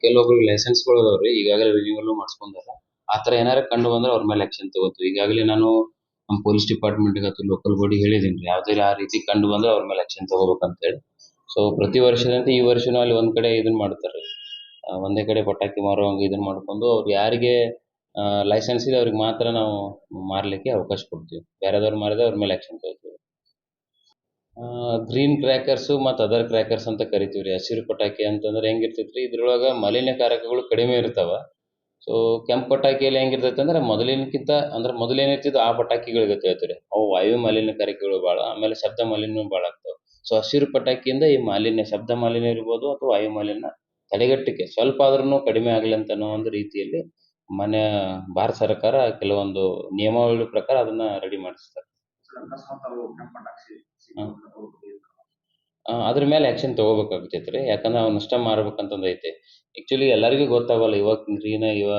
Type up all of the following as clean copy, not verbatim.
ಕೆಲವೊಬ್ರಿಗೆ ಲೈಸೆನ್ಸ್ಗಳು ಅದಾವ್ರಿ ಈಗಾಗಲೇ ರಿನ್ಯೂವಲ್ ಮಾಡಿಸ್ಕೊಂಡಾರ. ಆ ಥರ ಏನಾರ ಕಂಡು ಬಂದ್ರೆ ಅವ್ರ ಮೇಲೆ ಆಕ್ಷನ್ ತಗೋತೀವಿ. ಈಗಾಗಲೇ ನಾನು ನಮ್ಮ ಪೊಲೀಸ್ ಡಿಪಾರ್ಟ್ಮೆಂಟ್ಗೆ ಅಥವಾ ಲೋಕಲ್ ಬಾಡಿ ಹೇಳಿದ್ದೀನಿ ಯಾವುದೇ ಆ ರೀತಿ ಕಂಡು ಬಂದ್ರೆ ಅವ್ರ ಮೇಲೆ ಆಕ್ಷನ್ ತಗೋಬೇಕಂತ ಹೇಳಿ. ಸೊ ಪ್ರತಿ ವರ್ಷದಂತೆ ಈ ವರ್ಷನೂ ಅಲ್ಲಿ ಒಂದ್ ಕಡೆ ಇದನ್ನ ಮಾಡ್ತಾರೆ. ಒಂದೇ ಕಡೆ ಪಟಾಕಿ ಮಾರುವಂಗೆ ಇದನ್ನ ಮಾಡ್ಕೊಂಡು ಅವ್ರು ಯಾರಿಗೆ ಲೈಸೆನ್ಸ್ ಇದೆ ಅವ್ರಿಗೆ ಮಾತ್ರ ನಾವು ಮಾರಲಿಕ್ಕೆ ಅವಕಾಶ ಕೊಡ್ತೀವಿ. ಬೇರೆದವ್ರು ಮಾರಿದ್ರೆ ಅವ್ರ ಮೇಲೆ ಆಕ್ಷನ್ ತಗೋತೀವಿ. ಗ್ರೀನ್ ಕ್ರ್ಯಾಕರ್ಸು ಮತ್ತು ಅದರ್ ಕ್ರ್ಯಾಕರ್ಸ್ ಅಂತ ಕರಿತೀವಿ ರೀ. ಹಸಿರು ಪಟಾಕಿ ಅಂತಂದ್ರೆ ಹೆಂಗಿರ್ತೈತ್ರಿ ಇದ್ರೊಳಗೆ ಮಾಲಿನ್ಯಕಾರಕಗಳು ಕಡಿಮೆ ಇರ್ತಾವ. ಸೊ ಕೆಂಪು ಪಟಾಕಿಯಲ್ಲಿ ಹೆಂಗಿರ್ತೈತೆ ಅಂದ್ರೆ ಮೊದಲಿನಕ್ಕಿಂತ ಅಂದ್ರೆ ಮೊದಲೇನಿರ್ತಿದ್ವು ಆ ಪಟಾಕಿಗಳಿಗೆ ಹೇಳ್ತೀವಿ ಅವು ವಾಯು ಮಾಲಿನ್ಯಕಾರಕಗಳು ಭಾಳ, ಆಮೇಲೆ ಶಬ್ದ ಮಾಲಿನ್ಯ ಭಾಳ ಆಗ್ತಾವೆ. ಸೊ ಹಸಿರು ಪಟಾಕಿಯಿಂದ ಈ ಮಾಲಿನ್ಯ ಶಬ್ದ ಮಾಲಿನ್ಯ ಇರ್ಬೋದು ಅಥವಾ ವಾಯು ಮಾಲಿನ್ಯ ತಡೆಗಟ್ಟಕ್ಕೆ ಸ್ವಲ್ಪ ಆದ್ರೂ ಕಡಿಮೆ ಆಗಲಿ ಅಂತ ಅನ್ನೋ ಒಂದು ರೀತಿಯಲ್ಲಿ ಮಾನ್ಯ ಭಾರತ ಸರ್ಕಾರ ಕೆಲವೊಂದು ನಿಯಮಾವಳಿ ಪ್ರಕಾರ ಅದನ್ನ ರೆಡಿ ಮಾಡಿಸ್ತಾರೆ. ಅದ್ರ ಮೇಲೆ ಆಕ್ಷನ್ ತಗೋಬೇಕಾಗ್ತೈತ್ರಿ. ಯಾಕಂದ್ರೆ ಅವ್ನು ನಷ್ಟ ಮಾರ್ಬೇಕಂತಂದು ಐತೆ. ಆ್ಯಕ್ಚುಲಿ ಎಲ್ಲರಿಗೂ ಗೊತ್ತಾಗಲ್ಲ ಇವಾಗ ಗ್ರೀನ್ ಇವ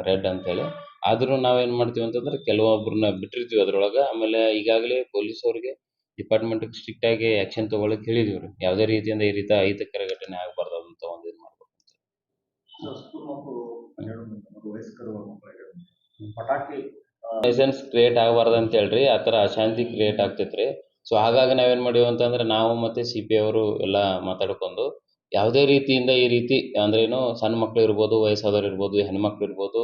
ರೆಡ್ ಅಂತೇಳಿ. ಆದ್ರೂ ನಾವೇನು ಮಾಡ್ತೀವಿ ಅಂತಂದ್ರೆ ಕೆಲವೊಬ್ರನ್ನ ಬಿಟ್ಟಿರ್ತೀವಿ ಅದ್ರೊಳಗೆ. ಆಮೇಲೆ ಈಗಾಗಲೇ ಪೊಲೀಸ್ ಅವ್ರಿಗೆ ಡಿಪಾರ್ಟ್ಮೆಂಟಿಗೆ ಸ್ಟ್ರಿಕ್ಟ್ ಆಗಿ ಆಕ್ಷನ್ ತಗೊಳಕ್ಕೆ ಹೇಳಿದೀವಿ ರೀ. ಯಾವುದೇ ರೀತಿಯಿಂದ ಈ ರೀತಿ ಅಹಿತಕರ ಘಟನೆ ಆಗಬಾರ್ದು ಅಂತ ಒಂದು ಇದು ಮಾಡ್ಬೇಕು. ಪಟಾಕಿ ಲೈಸೆನ್ಸ್ ಕ್ರಿಯೇಟ್ ಆಗಬಾರ್ದು ಅಂತ ಹೇಳ್ರಿ ಆ ಥರ ಅಶಾಂತಿ ಕ್ರಿಯೇಟ್ ಆಗ್ತೈತ್ರಿ. ಸೊ ಹಾಗಾಗಿ ನಾವೇನು ಮಾಡೀವಿ ಅಂತಂದ್ರೆ ನಾವು ಮತ್ತು CP ಅವರು ಎಲ್ಲ ಮಾತಾಡ್ಕೊಂಡು ಯಾವುದೇ ರೀತಿಯಿಂದ ಈ ರೀತಿ ಅಂದ್ರೇನು ಸಣ್ಣ ಮಕ್ಳು ಇರ್ಬೋದು, ವಯಸ್ಸಾದವ್ರು ಇರ್ಬೋದು, ಹೆಣ್ಮಕ್ಳು ಇರ್ಬೋದು,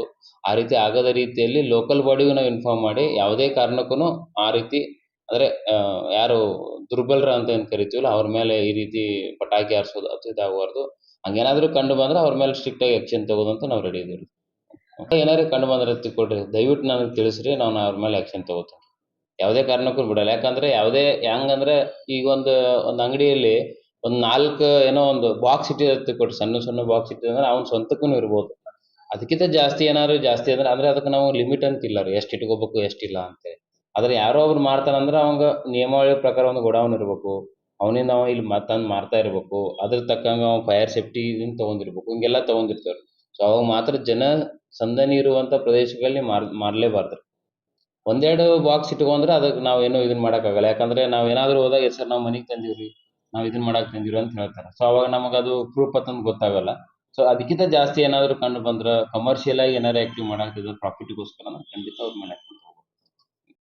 ಆ ರೀತಿ ಆಗದ ರೀತಿಯಲ್ಲಿ ಲೋಕಲ್ ಬಾಡಿಗೂ ನಾವು ಇನ್ಫಾರ್ಮ್ ಮಾಡಿ ಯಾವುದೇ ಕಾರಣಕ್ಕೂ ಆ ರೀತಿ ಅಂದರೆ ಯಾರು ದುರ್ಬಲರ ಅಂತ ಏನು ಕರಿತೀವಲ್ಲ ಅವ್ರ ಮೇಲೆ ಈ ರೀತಿ ಪಟಾಕಿ ಹಾರಿಸೋದು ಅದು ಇದಾಗಬಾರ್ದು. ಹಂಗೇನಾದರೂ ಕಂಡು ಬಂದ್ರೆ ಅವ್ರ ಮೇಲೆ ಸ್ಟ್ರಿಕ್ಟಾಗಿ ಆ್ಯಕ್ಷನ್ ತಗೋದಂತ ನಾವು ರೆಡಿ ಇದೀವಿ ರೀ. ಏನಾದ್ರು ಕಂಡು ಬಂದ್ರೆ ತಿಳ್ಕೊಳ್ರಿ ದಯವಿಟ್ಟು ನನಗೆ ತಿಳಿಸ್ರಿ, ನಾನು ಅವ್ರ ಮೇಲೆ ಆ್ಯಕ್ಷನ್ ತಗೋತೀನಿ. ಯಾವುದೇ ಕಾರಣಕ್ಕೂ ಬಿಡಲ್ಲ. ಯಾಕಂದ್ರೆ ಯಾವುದೇ ಹೆಂಗಂದ್ರೆ ಈಗ ಒಂದು ಅಂಗಡಿಯಲ್ಲಿ ಒಂದು 4 ಏನೋ ಒಂದು ಬಾಕ್ಸ್ ಇಟ್ಟಿರುತ್ತೆ ಕೊಟ್ಟು ಸಣ್ಣ ಸಣ್ಣ ಬಾಕ್ಸ್ ಇಟ್ಟಿದ್ರೆ ಅವ್ನ ಸ್ವಂತಕ್ಕೂ ಇರ್ಬೋದು. ಅದಕ್ಕಿಂತ ಜಾಸ್ತಿ ಜಾಸ್ತಿ ಅಂದ್ರೆ ಅದಕ್ಕೆ ನಾವು ಲಿಮಿಟ್ ಅಂತಿಲ್ಲ ರೀ, ಎಷ್ಟು ಇಟ್ಕೋಬೇಕು ಎಷ್ಟಿಲ್ಲ ಅಂತೇಳಿ. ಆದ್ರೆ ಯಾರೋ ಒಬ್ರು ಮಾರ್ತಾನಂದ್ರೆ ಅವಂಗ ನಿಯಮಾವಳಿ ಪ್ರಕಾರ ಒಂದು ಗೋಡೌನ್ ಇರಬೇಕು. ಅವನಿಂದ ಅವ ಇಲ್ಲಿ ತಂದು ಮಾರ್ತಾ ಇರಬೇಕು. ಅದ್ರ ತಕ್ಕಂಗೆ ಅವ ಫೈರ್ ಸೇಫ್ಟಿ ಇದನ್ನ ತೊಗೊಂಡಿರ್ಬೇಕು. ಹಿಂಗೆಲ್ಲ ತೊಗೊಂಡಿರ್ತಾರೆ. ಸೊ ಅವಾಗ ಮಾತ್ರ ಜನ ಸಂದಣಿ ಇರುವಂಥ ಪ್ರದೇಶಗಳಲ್ಲಿ ಮಾರಲೇಬಾರ್ದು. ಒಂದೆರಡು ಬಾಕ್ಸ್ ಇಟ್ಕೊಂಡ್ರೆ ಅದಕ್ಕೆ ನಾವೇನು ಇದನ್ನ ಮಾಡೋಕ್ಕಾಗಲ್ಲ. ಯಾಕಂದ್ರೆ ನಾವು ಏನಾದರೂ ಹೋದಾಗ ಸರ್ ನಾವು ಮನೆಗೆ ತಂದೀವ್ರಿ, ನಾವು ಇದನ್ನ ಮಾಡಕ್ಕೆ ತಂದೀವ್ರಿ ಅಂತ ಹೇಳ್ತಾರೆ. ಸೊ ಅವಾಗ ನಮಗದು ಪ್ರೂಫ್ ಅಂತಂದು ಗೊತ್ತಾಗಲ್ಲ. ಸೊ ಅದಕ್ಕಿಂತ ಜಾಸ್ತಿ ಏನಾದರೂ ಕಂಡು ಬಂದ್ರೆ ಕಮರ್ಷಿಯಲ್ ಆಗಿ ಏನಾರು ಆ್ಯಕ್ಟಿವ್ ಮಾಡಾಕ್ತಿದ್ರೆ ಪ್ರಾಫಿಟ್ಗೋಸ್ಕರ ಖಂಡಿತ ಅವ್ರ ಮೇಲೆ